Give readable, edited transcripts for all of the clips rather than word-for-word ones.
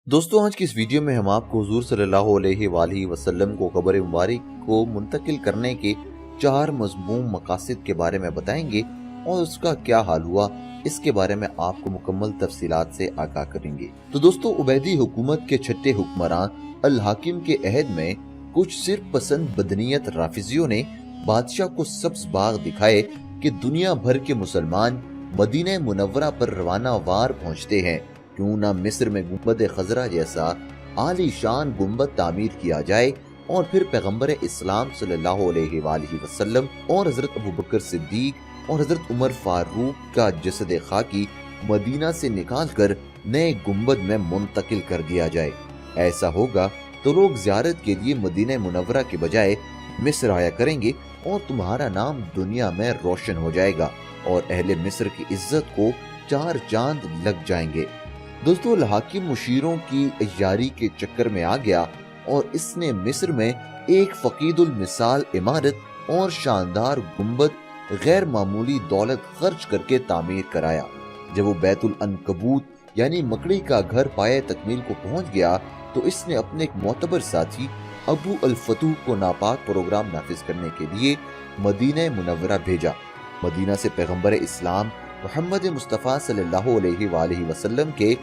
दोस्तों आज की इस वीडियो में हम आपको हुजूर सल्लल्लाहु अलैहि वसल्लम को कब्र मुबारक को मुंतकिल करने के 4 मज़मूम मकासद के बारे में बताएंगे और उसका क्या हाल हुआ, इसके बारे में आपको मुकम्मल तफसीलात से आगाह करेंगे। तो दोस्तों, उबैदी हुकूमत के छठे हुक्मरान अल हाकिम के अहद में कुछ सिर्फ पसंद बदनीयत राफिजियों ने बादशाह को सब्ज बाग दिखाए कि दुनिया भर के मुसलमान मदीना मुनव्वरा पर रवाना वार पहुंचते हैं, क्यों ना मिस्र में गुंबद खजरा जैसा आलीशान गुंबद तामीर किया जाए और फिर पैगंबर इस्लाम सल्लल्लाहु अलैहि वसल्लम और हजरत अबू बकर सिद्दीक और हजरत उमर फारूक का जसद खाकी मदीना से निकाल कर नए गुंबद में मुंतकिल कर दिया जाए। ऐसा होगा तो लोग ज़ियारत के लिए मदीना मुनव्वरा के बजाय मिस्र आया करेंगे और तुम्हारा नाम दुनिया में रोशन हो जाएगा और अहले मिस्र की इज्जत को 4 चांद लग जाएंगे। दोस्तों, हाकिम मुशीरों की यारी के चक्कर में आ गया और इसने मिस्र में एक फकीदुल मिसाल इमारत और शानदार गुंबद गैर मामूली दौलत खर्च करके तामीर कराया। जब वो बैतुल अनकबूत यानी मकड़ी का घर पाए तकमील को पहुंच गया तो इसने अपने एक मोतबर साथी अबू अल फतूह को नापाक प्रोग्राम नाफिज करने के लिए मदीना मुनव्वरा भेजा। मदीना से पैगंबर इस्लाम मोहम्मद मुस्तफ़ा सल्लल्लाहु अलैहि वसल्लम के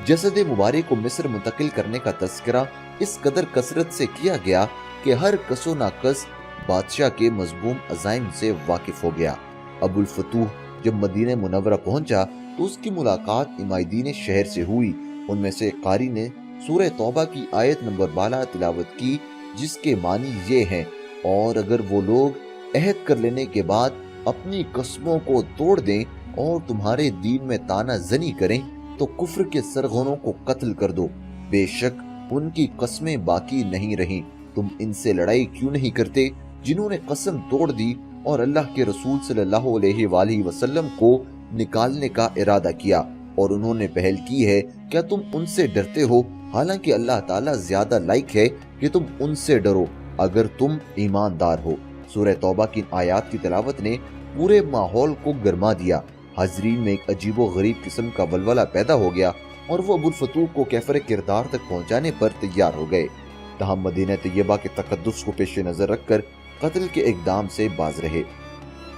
जसद मुबारक को मिस्र मुंतकिल करने का तज़किरा इस कदर कसरत से किया गया कि हर कसो नाकस बादशाह के मज़मूम अज़ाइम से वाकिफ हो गया। अबुल फतूह जब मदीना मुनव्वरा पहुंचा तो उसकी मुलाकात इमादीन शहर से हुई। उनमें से एक कारी ने सूरह तौबा की आयत नंबर 12 तिलावत की, जिसके मानी ये हैं, और अगर वो लोग अहद कर लेने के बाद अपनी कस्मों को तोड़ दें और तुम्हारे दीन में ताना जनी करें तो कुफ्र के सरगनों को कत्ल कर दो। बेशक उनकी कस्में बाकी नहीं रहीं। तुम इनसे लड़ाई क्यों नहीं करते जिन्होंने कसम तोड़ दी और अल्लाह के रसूल सल्लल्लाहु अलैहि वसल्लम को निकालने का इरादा किया, और उन्होंने पहल की है। क्या तुम उनसे डरते हो? हालांकि अल्लाह ताला ज्यादा लायक है कि तुम उनसे डरो अगर तुम ईमानदार हो। सूरह तौबा की आयत की तिलावत ने पूरे माहौल को गरमा दिया। हाजरीन में एक अजीबो गरीब किस्म का वलवला पैदा हो गया और वो अबुल फतूह को कैफर किरदार तक पहुंचाने पर तैयार हो गए। तहम मदीना तैयबा के तकद्दुस को पेश नजर रखकर कत्ल के इकदाम से बाज रहे।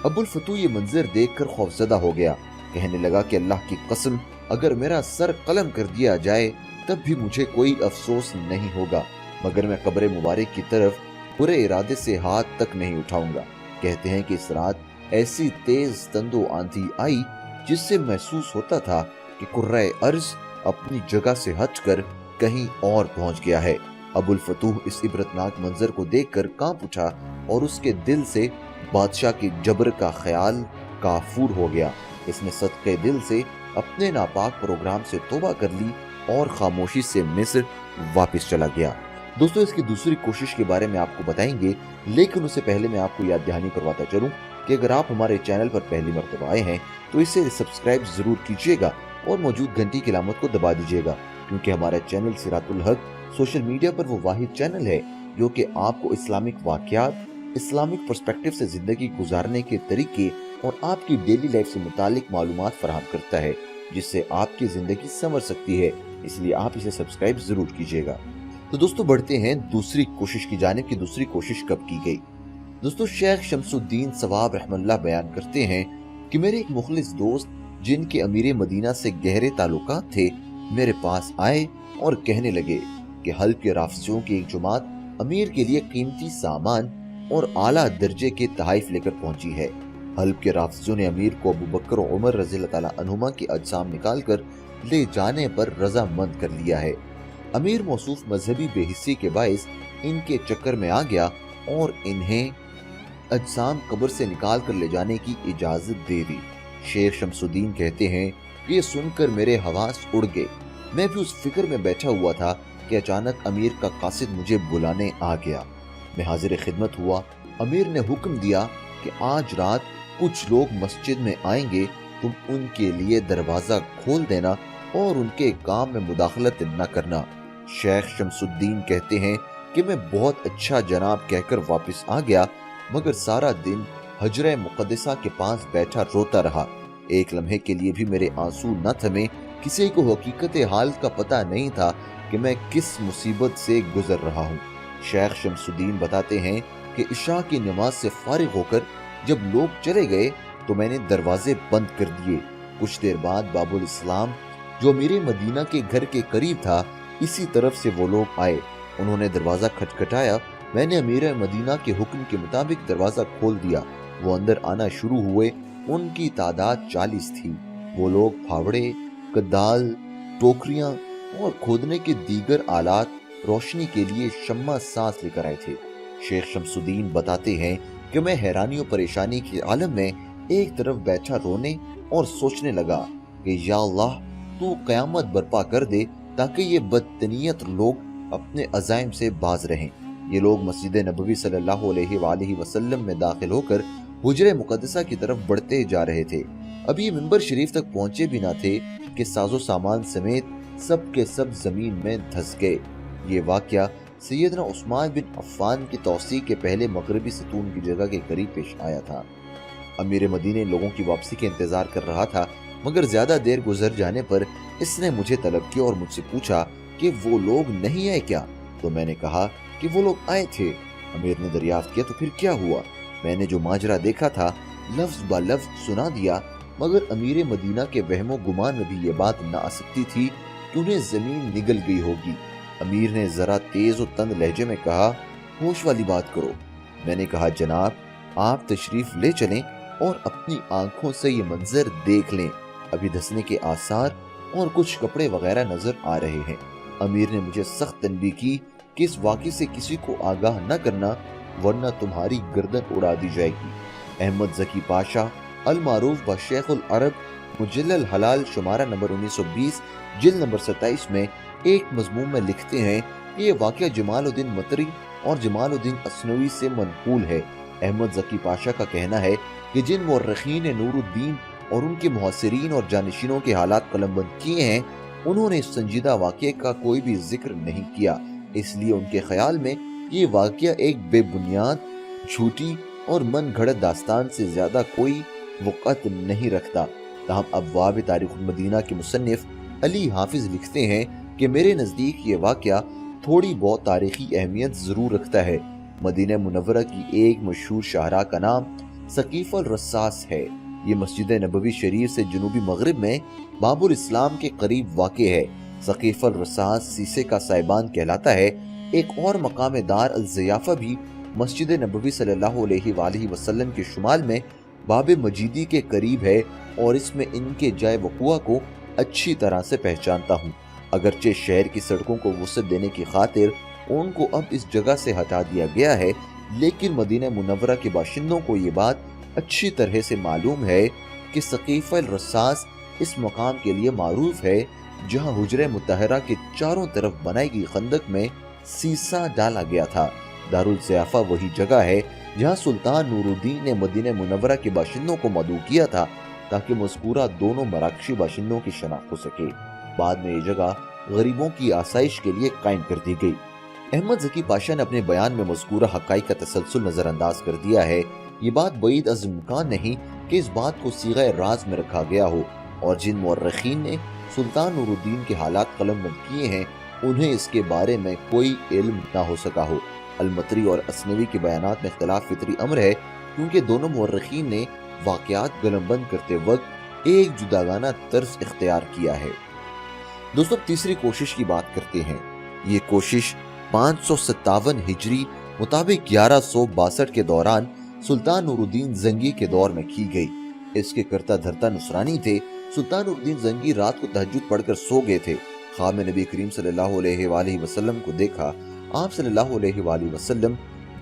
अबुल फतूह ये मंजर देखकर खौफजदा हो गया। कहने लगा कि अल्लाह की कसम, अगर मेरा सर कलम कर दिया जाए तब भी मुझे कोई अफसोस नहीं होगा, मगर मैं कब्र मुबारक की तरफ बुरे इरादे से हाथ तक नहीं उठाऊंगा। कहते हैं कि इस रात ऐसी तेज तंदो आंधी आई जिससे महसूस होता था कि कुर्रे अर्ज अपनी जगह से हटकर कहीं और पहुंच गया है। अबुल फतूह इस इबरतनाक मंजर को देखकर कांप उठा और उसके दिल से बादशाह की जबर का ख्याल काफूर हो गया। इसने सदके दिल से अपने नापाक प्रोग्राम से तौबा कर ली और खामोशी से मिस्र वापस चला गया। दोस्तों, इसकी दूसरी कोशिश के बारे में आपको बताएंगे, लेकिन उससे पहले मैं आपको याद दहानी करवाता चलूं कि अगर आप हमारे चैनल पर पहली मर्तबा आए हैं तो इसे सब्सक्राइब जरूर कीजिएगा और मौजूद घंटी की अलामत को दबा दीजिएगा, क्योंकि हमारा चैनल सिरातुल हक सोशल मीडिया पर वो वाहिद चैनल है जो कि आपको इस्लामिक वाक़यात, इस्लामिक पर्सपेक्टिव से जिंदगी गुजारने के तरीके और आपकी डेली लाइफ से मुतालिक मालूमात फराहम करता है, जिससे आपकी जिंदगी संवर सकती है। इसलिए आप इसे सब्सक्राइब जरूर कीजिएगा। तो दोस्तों, बढ़ते हैं दूसरी कोशिश की जानिब की। दूसरी कोशिश कब की गई? दोस्तों, शेख शमसुद्दीन सवाब रहमतुल्लाह बयान करते हैं कि मेरे एक मुखलिस दोस्त जिनके अमीर मदीना से गहरे ताल्लुकात थे मेरे पास आए और कहने लगे कि हल्ब के राफिजियों की एक जमात अमीर के लिए कीमती सामान और आला दर्जे के तहाइफ लेकर पहुंची है। हल्ब के राफिजियों ने अमीर को अबू बकर और उमर रज़ियल्लाहु ताला अन्हुमा की अजसाम निकाल कर ले जाने पर रजामंद कर लिया है। अमीर मौसूफ मजहबी बेहिस्सी के बाइस इनके चक्कर में आ गया और इन्हें अजसाम कब्र से निकाल कर ले जाने की इजाजत दे दी। शेख शमसुद्दीन कहते हैं कि ये सुनकर मेरे हवास उड़ गए। मैं भी उस फिक्र में बैठा हुआ था कि अचानक अमीर का कासिद मुझे बुलाने आ गया। मैं हाजिर खिदमत हुआ। अमीर ने हुक्म दिया कि आज रात कुछ लोग मस्जिद में आएंगे, तुम उनके लिए दरवाजा खोल देना और उनके काम में मुदाखलत न करना। शेख शमसुद्दीन कहते हैं कि मैं बहुत अच्छा जनाब कहकर वापस आ गया, मगर सारा दिन हजरे मुक़द्दसा के पास बैठा रोता रहा। एक लम्हे के लिए भी मेरे आंसू न थमे। किसी को हकीकत हाल का पता नहीं था کہ میں کس مصیبت سے گزر رہا ہوں۔ شیخ شمس الدین بتاتے ہیں کہ عشاء کی نماز سے فارغ ہو کر جب لوگ چلے گئے تو میں نے دروازے بند کر دیے۔ کچھ دیر بعد باب الاسلام جو میرے مدینہ کے گھر کے قریب تھا، اسی طرف سے وہ لوگ آئے۔ انہوں نے دروازہ کھٹکھٹایا، میں نے امیر مدینہ کے حکم کے مطابق دروازہ کھول دیا۔ وہ اندر آنا شروع ہوئے، ان کی تعداد 40 تھی۔ وہ لوگ پھاوڑے، کدال، ٹوکریاں اور کھودنے کے دیگر آلات روشنی کے لیے شمع ساز لے کر آئے تھے۔ شیخ شمس الدین بتاتے ہیں کہ میں حیرانی و پریشانی کے عالم میں ایک طرف بیٹھا رونے اور سوچنے لگا کہ یا اللہ تو قیامت برپا کر دے تاکہ یہ بدتنیت لوگ اپنے عزائم سے باز رہیں۔ یہ لوگ مسجد نبوی صلی اللہ علیہ وآلہ وسلم میں داخل ہو کر حجرہ مقدسہ کی طرف بڑھتے جا رہے تھے۔ ابھی ممبر شریف تک پہنچے بھی نہ تھے کہ ساز و سامان سمیت سب کے سب زمین میں دھس گئے۔ یہ واقعہ سیدنا عثمان بن عفان کی توسیع کے پہلے مغربی ستون کی جگہ کے قریب پیش آیا تھا۔ امیر مدینہ لوگوں کی واپسی کے انتظار کر رہا تھا، مگر زیادہ دیر گزر جانے پر اس نے مجھے طلب کیا اور مجھ سے پوچھا کہ وہ لوگ نہیں آئے کیا؟ تو میں نے کہا کہ وہ لوگ آئے تھے۔ امیر نے دریافت کیا تو پھر کیا ہوا؟ میں نے جو ماجرا دیکھا تھا لفظ با لفظ سنا دیا، مگر امیر مدینہ کے وہم و گمان میں بھی یہ بات نہ آ سکتی تھی کہ انہیں زمین نگل گئی ہوگی۔ امیر نے ذرا تیز و تند لہجے میں کہا، ہوش والی بات کرو۔ میں نے کہا جناب آپ تشریف لے چلیں اور اپنی آنکھوں سے یہ منظر دیکھ لیں، ابھی دھسنے کے آثار اور کچھ کپڑے وغیرہ نظر آ رہے ہیں۔ امیر نے مجھے سخت تنبیہ کی کہ اس واقعے سے کسی کو آگاہ نہ کرنا ورنہ تمہاری گردن اڑا دی جائے گی۔ احمد ذکی پاشا المعروف بشیخ العرب مجلل حلال شمارہ نمبر 1920 جلد نمبر 27 میں ایک مضمون میں لکھتے ہیں کہ یہ واقعہ جمال الدین مطری اور جمال الدین اثنوی سے منقول ہے۔ احمد ذکی پاشا کا کہنا ہے کہ جن مورخین نے نور الدین اور ان کے محاصرین اور جانشینوں کے حالات قلم بند کیے ہیں، انہوں نے اس سنجیدہ واقعے کا کوئی بھی ذکر نہیں کیا، اس لیے ان کے خیال میں یہ واقعہ ایک بے بنیاد، جھوٹی اور من گھڑت داستان سے زیادہ کوئی وقعت نہیں رکھتا۔ تاہم ابواب تاریخ المدینہ کے مصنف علی حافظ لکھتے ہیں کہ میرے نزدیک یہ واقعہ تھوڑی بہت تاریخی اہمیت ضرور رکھتا ہے۔ مدینہ منورہ کی ایک مشہور شاہراہ کا نام سقیف الرصاص ہے۔ یہ مسجد نبوی شریف سے جنوبی مغرب میں باب الاسلام کے قریب واقع ہے۔ سقیف الرصاص سیسے کا سائبان کہلاتا ہے۔ ایک اور مقام دار الضیافہ بھی مسجد نبوی صلی اللہ علیہ وآلہ وسلم کے شمال میں باب مجیدی کے قریب ہے اور اس میں ان کے جائے وقوع کو اچھی طرح سے پہچانتا ہوں۔ اگرچہ شہر کی سڑکوں کو وسعت دینے کی خاطر ان کو اب اس جگہ سے ہٹا دیا گیا ہے، لیکن مدینہ منورہ کے باشندوں کو یہ بات اچھی طرح سے معلوم ہے کہ سقیفہ الرصاص اس مقام کے لیے معروف ہے جہاں حجرہ مطہرہ کے چاروں طرف بنائی گئی خندق میں سیسا ڈالا گیا تھا۔ دارالضیافہ وہی جگہ ہے جہاں سلطان نور الدین نے مدینہ منورہ کے باشندوں کو مدعو کیا تھا تاکہ مذکورہ دونوں مراکشی باشندوں کی شناخت ہو سکے۔ بعد میں یہ جگہ غریبوں کی آسائش کے لیے قائم کر دی گئی۔ احمد ذکی پاشا نے اپنے بیان میں مذکورہ حقائق کا تسلسل نظر انداز کر دیا ہے۔ یہ بات بعید از امکان نہیں کہ اس بات کو صیغہ راز میں رکھا گیا ہو، اور جن مورخین نے سلطان نور الدین کے حالات قلم بند کیے ہیں انہیں اس کے بارے میں کوئی علم نہ ہو سکا ہو۔ المطری اور اثنوی کے بیانات میں اختلاف فطری امر ہے، کیونکہ دونوں مورخین نے واقعات قلم بند کرتے وقت ایک جداگانہ طرز اختیار کیا ہے۔ دوستو تیسری کوشش کی بات کرتے ہیں۔ یہ کوشش 557 ہجری مطابق 1162 کے دوران سلطان نور الدین زنگی کے دور میں کی گئی۔ اس کے کرتا دھرتا نصرانی تھے۔ سلطان نور الدین زنگی رات کو تہجد پڑھ کر سو گئے تھے۔ خواب میں نبی کریم صلی اللہ علیہ وآلہ وسلم کو دیکھا۔ آپ صلی اللہ علیہ وآلہ وسلم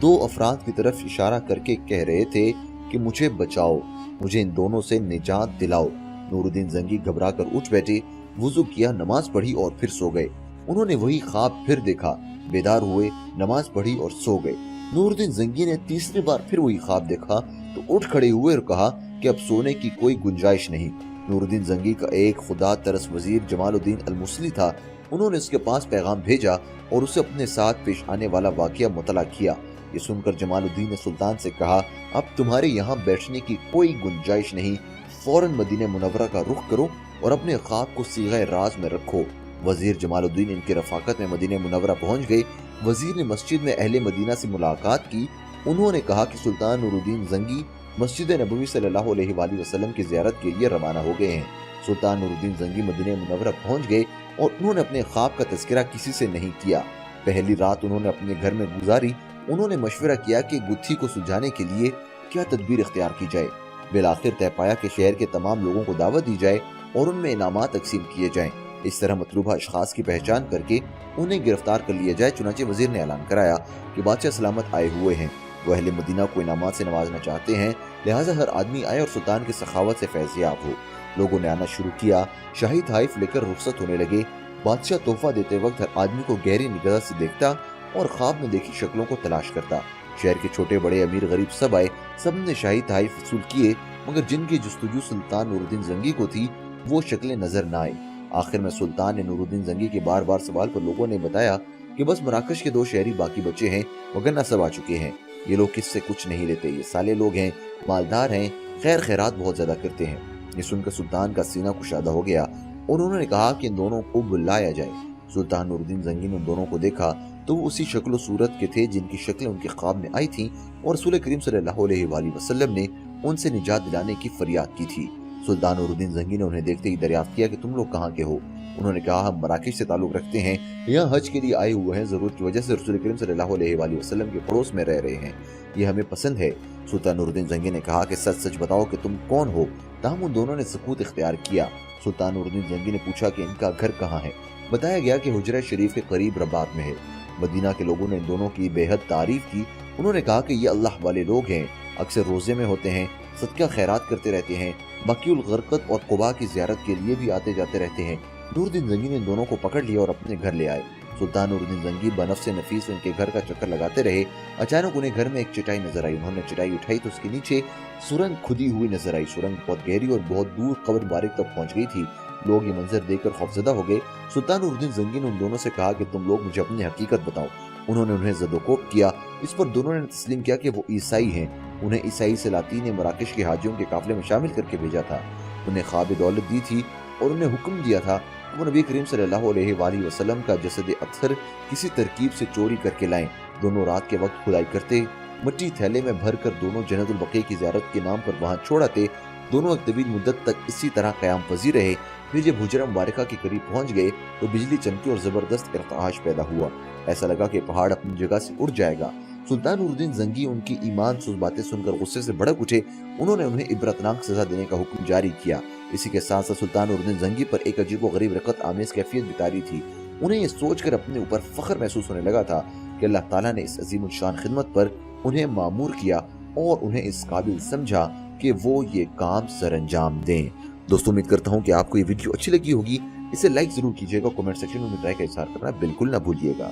دو افراد کی طرف اشارہ کر کے کہہ رہے تھے کہ مجھے بچاؤ، مجھے ان دونوں سے نجات دلاؤ۔ نور الدین زنگی گھبرا کر اٹھ بیٹھے، وضو کیا، نماز پڑھی اور پھر سو گئے۔ انہوں نے وہی خواب پھر دیکھا، بیدار ہوئے، نماز پڑھی اور سو گئے۔ نور الدین زنگی نے تیسری بار پھر وہی خواب دیکھا تو اٹھ کھڑے ہوئے اور کہا کہ اب سونے کی کوئی گنجائش نہیں۔ نور الدین زنگی کا ایک خدا ترس وزیر جمال الدین المصلی تھا۔ انہوں نے اس کے پاس پیغام بھیجا اور اسے اپنے ساتھ پیش آنے والا واقعہ مطلع کیا۔ یہ سن کر جمال الدین نے سلطان سے کہا، اب تمہارے یہاں بیٹھنے کی کوئی گنجائش نہیں، فوراً مدینہ منورہ کا رخ کرو اور اپنے خواب کو صیغہ راز میں رکھو۔ वजीर जमालुद्दीन इनकी रफाकत में मदीने मुनव्वरा पहुंच गए। वजीर ने मस्जिद में अहले मदीना से मुलाकात की। उन्होंने कहा कि सुल्तान नूरुद्दीन जंगी मस्जिद नबवी सल्लल्लाहु अलैहि वसल्लम की ज़ियारत के लिए रवाना हो गए हैं। सुल्तान नूरुद्दीन जंगी मदीने मुनव्वरा पहुंच गए और उन्होंने अपने ख्वाब का तज़किरा किसी से नहीं किया। पहली रात उन्होंने अपने घर में गुजारी। उन्होंने मशवरा किया कि गुत्थी को सुलझाने के लिए क्या तदबीर इख्तियार की जाए। बिलाखिर तय पाया कि शहर के तमाम लोगों को दावत दी जाए और उनमें इनामात तकसीम किए जाएं। इस तरह मतलूबा अशखास की पहचान करके उन्हें गिरफ्तार कर लिया जाए। चुनांचे वजीर ने ऐलान कराया कि बादशाह सलामत आए हुए हैं, वो अहले मदीना को इनामात से नवाजना चाहते हैं, लिहाजा हर आदमी आए और सुल्तान की सखावत से फैज़याब हो। लोगों ने आना शुरू किया। शाही तहाइफ लेकर रुखसत होने लगे। बादशाह तोहफा देते वक्त हर आदमी को गहरी निगाह से देखता और ख्वाब में देखी शक्लों को तलाश करता। शहर के छोटे बड़े अमीर गरीब सब आए। सब ने शाही तहाइफ वसूल किए, मगर जिनकी जुस्तजू सुल्तान नूरुद्दीन जंगी को थी वो शक्लें नजर न आई। आखिर में सुल्तान ने नूरुद्दीन जंगी के बार बार सवाल पर लोगों ने बताया कि बस मराकश के 2 शहरी बाकी बचे हैं, वगरना सब आ चुके हैं। ये लोग किससे कुछ नहीं लेते, ये साले लोग हैं, मालदार हैं, खैर खैरात बहुत ज्यादा करते हैं। ये सुनकर सुल्तान का सीना कुशादा हो गया और उन्होंने कहा कि इन दोनों को बुलाया जाए। सुल्तान नूरुद्दीन जंगी ने उन दोनों को देखा तो वो उसी शक्ल सूरत के थे जिनकी शक्लें उनके ख्वाब में आई थीं और रसूल करीम सल्लल्लाहु अलैहि वसल्लम ने उनसे निजात दिलाने की फरियाद की थी। सुल्तान नूरुद्दीन जंगी ने उन्हें देखते ही दरियाफ्त किया कि तुम लोग कहाँ के हो। उन्होंने कहा हम मराकश से ताल्लुक रखते हैं, यहाँ हज के लिए आए हुए हैं, जरूरत की वजह से रसूल करीम सल्लल्लाहु अलैहि वसल्लम के पड़ोस में रह रहे हैं, ये हमें पसंद है। सुल्तान नूरुद्दीन जंगी ने कहा कि सच सच बताओ कि तुम कौन हो। ताहम उन दोनों ने सकूत इख्तियार किया। सुल्तान नूरुद्दीन जंगी ने पूछा कि इनका घर कहाँ है। बताया गया कि हुजरा शरीफ के करीब रबात में है। मदीना के लोगों ने इन दोनों की बेहद तारीफ की। उन्होंने कहा कि ये अल्लाह वाले लोग हैं, अक्सर रोजे में होते हैं, सदका खैरात करते रहते हैं, बकीउल गरकत और कुबा की ज़ियारत के लिए भी आते जाते रहते हैं। नूरुद्दीन जंगी ने इन दोनों को पकड़ लिया और अपने घर ले आए। सुल्तान नूरुद्दीन जंगी बनफ्स नफीस उनके घर का चक्कर लगाते रहे। अचानक उन्हें घर में एक चटाई नजर आई। उन्होंने चटाई उठाई तो उसके नीचे सुरंग खुदी हुई नजर आई। सुरंग बहुत गहरी और बहुत दूर कब्र बारिक तक पहुंच गई थी। लोग ये मंजर देखकर खौफजदा हो गए। सुल्तान नूरुद्दीन जंगी ने उन दोनों से कहा कि तुम लोग मुझे अपनी हकीकत बताओ। उन्होंने उन्हें ज़दोकोब किया। इस पर दोनों ने तस्लीम किया कि वो ईसाई हैं। उन्हें ईसाई सलातीन ने मराकश के हाजियों के काफिले में शामिल करके भेजा था। उन्हें ख्वाब दौलत दी थी और उन्हें हुक्म दिया था कि वो नबी करीम सल्लल्लाहु अलैहि वसल्लम का जसद अत्थर किसी तरकीब से चोरी करके लाएं। दोनों रात के वक्त खुदाई करते, मिट्टी थैले में भर कर दोनों जन्नतुल बक़ी की ज़ियारत के नाम पर वहाँ छोड़ आते। दोनों एक तवील मुद्दत तक इसी तरह क़याम पज़ीर रहे। फिर जब हुजरा मुबारका के करीब पहुंच गए तो बिजली चमकी और जबरदस्त इर्ताश पैदा हुआ। ऐसा लगा कि पहाड़ अपनी जगह से उड़ जाएगा। सुल्तान नूरुद्दीन जंगी उनकी ईमान सुज बातें सुनकर गुस्से से भड़क उठे। उन्होंने उन्हें इबरतनाक सजा देने का हुक्म जारी किया। इसी के साथ साथ सुल्तान नूरुद्दीन जंगी पर एक अजीब व गरीब रकत आमेज कैफियत भी तारी थी। उन्हें यह सोचकर अपने ऊपर फख्र महसूस होने लगा था कि अल्लाह ताला ने इस अजीम शान खिदमत पर उन्हें मामूर किया और उन्हें इस काबिल समझा कि वो ये काम सरअंजाम दें। दोस्तों, उम्मीद करता हूँ कि आपको ये वीडियो अच्छी लगी होगी। इसे लाइक जरूर कीजिएगा, कमेंट सेक्शन में अपनी राय का इज़हार करना बिल्कुल ना भूलिएगा।